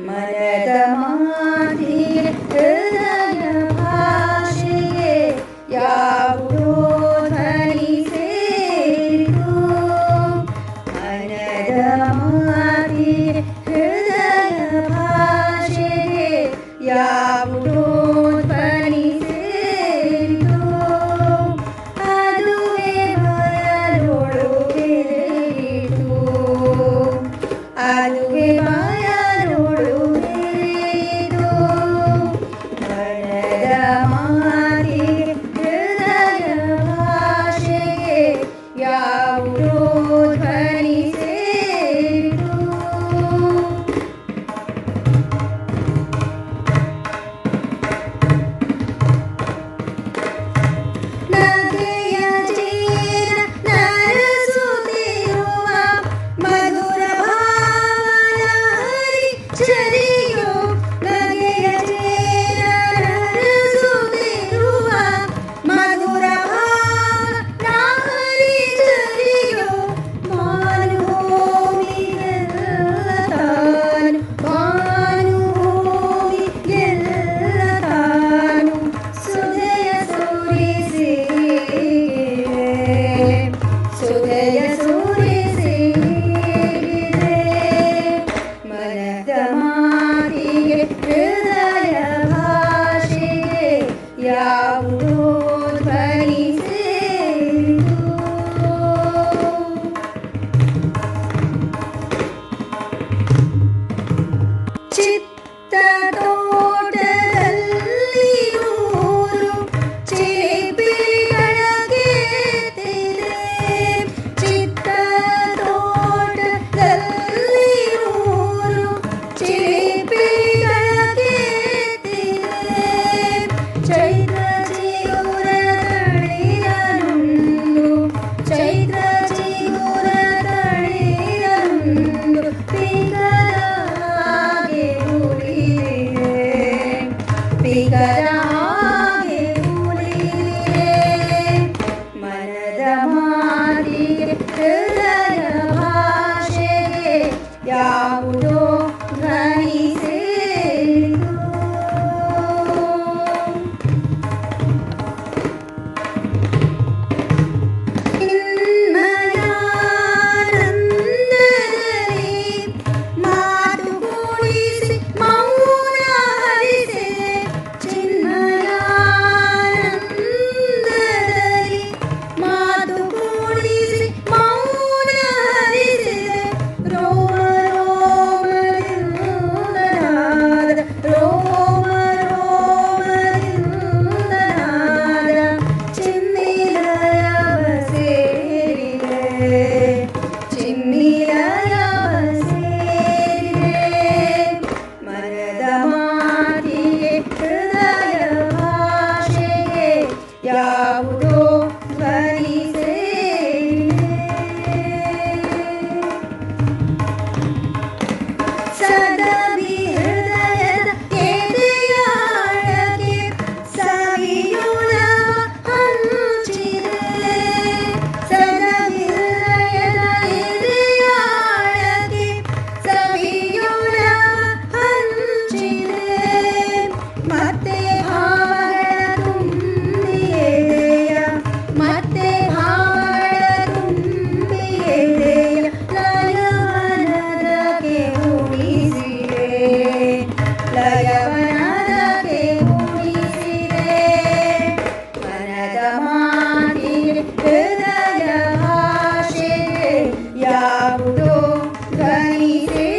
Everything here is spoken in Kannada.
ಮನದ ಮಾತಿಗೆ ಹೃದಯ ಭಾಷೆಗೆ ಯಾವುದೋ ಧ್ವನಿ ಸೇರಿತು. ಮನದ ಮಾತಿಗೆ ಹೃದಯ ಭಾಷೆಗೆ ಯಾವುದೋ ಧ್ವನಿ ಸೇರಿತು. ಅದುವೇ ಬಯಲೊಳು ಬೆರೆಯಿತು. ಅದುವೇ ಬಯಲೊಳು ಬೆರೆಯಿತು. ಮನದ ಮಾತಿಗೆ ಹೃದಯ ಭಾಷೆಗೆ ಯಾವುದೋ ಧ್ವನಿ ಸೇರಿತು. ನಗೆಯ ಚೇರ ನರಸುತ್ತಿರುವ ಮಧುರ ಭಾವನ ಹರಿಚರಿಯೋ. ನಗೆಯ ಚೇರ ನರಸುತ್ತಿರುವ ಮಧುರ ಭಾವನ ಹರಿಚರಿಯೋ. ಭಾನುಭೂಮಿಗೆಲ್ಲ ತಾನು ಭಾನುಭೂಮಿಗೆಲ್ಲ ತಾನು ಸುಧೆಯ ಸುರಿಸಿದೆ. ಸುಧೆಯ ಸುರಿಸಿದೆ. ಮನದ ಮಾತಿಗೆ ಹೃದಯ ಭಾಷೆಗೆ ಯಾವುದೋ ಧ್ವನಿ ಸೇರಿತು. ಚಿತ್ತ ತೋಟದಲ್ಲಿ ನೂರು ಚಿಲಿಪಿಗಳ ಗೆದ್ದಿದೆ. ಚಿತ್ತ ತೋಟದಲ್ಲಿ ನೂರು ಚಿಲಿಪಿಗಳ ಗೆದ್ದಿದೆ. ಚೈತ್ರ ಚಿಗುರ ತಳಿರನುಂಡು ಚೈತ್ರ ಚಿಗುರ ತಳಿರನುಂಡು ಪಿಗರ ಹಾಗೆ ಉಳಿದಿದೆ. ಪಿಗರ ಹಾಗೆ ಉಳಿದಿದೆ. ಮನದ ಮಾತಿಗೆ ಹೃದಯ ಭಾಷೆಗೆ ಯಾವುದೋ ಧ್ವನಿ ಸೇರಿತು. ಚಿನ್ಮಯಾನಂದದಲ್ಲಿ ಮಾತು ಕೂಡಿಸಿ ಮೌನ ಹರಿಸೆ. ಚಿನ್ಮಯಾನಂದದಲ್ಲಿ ಮಾತು ಕೂಡಿಸಿ ಮೌನ ಹರಿಸೆ. ರೋಮ ರೋಮದಿಂದ ನಾದ ರೋಮ ರೋಮದಿಂದ ನಾದ ಚಿನ್ನಿಲಯವ ಸೇರಿದೆ. ಚಿನ್ನಿಲಯವ ಸೇರಿದೆ. ಮನದ ಮಾತಿಗೆ ಹೃದಯ ಭಾಷೆಗೆ ಯಾವುದೋ ಧ್ವನಿ ಸೇರಿದೆ. ಸದವಿ ಹೃದಯದ ಎದೆಯಾಳಕ್ಕೆ ಸವಿಯುಣವ ಹಂಚಿದೆ. ಸದವಿ ಹೃದಯದ ಎದೆಯಾಳಕ್ಕೆ ಸವಿಯುಣವ ಹಂಚಿದೆ. ಮತ್ತೆ ಭಾವಗಳ ತುಂಬಿದೆಯ. ಮತ್ತೆ ಭಾವಗಳ ತುಂಬಿದೆಯ. ಲಯವನದಕ್ಕೆ ಉಳಿಸಿದೆ. ಲಯವನದಕ್ಕೆ ಉಳಿಸಿದೆ. ಮನದ ಮಾತಿಗೆ ಹೃದಯ ಭಾಷೆಗೆ ಯಾವುದೋ ಧ್ವನಿ ಸೇರಿತು.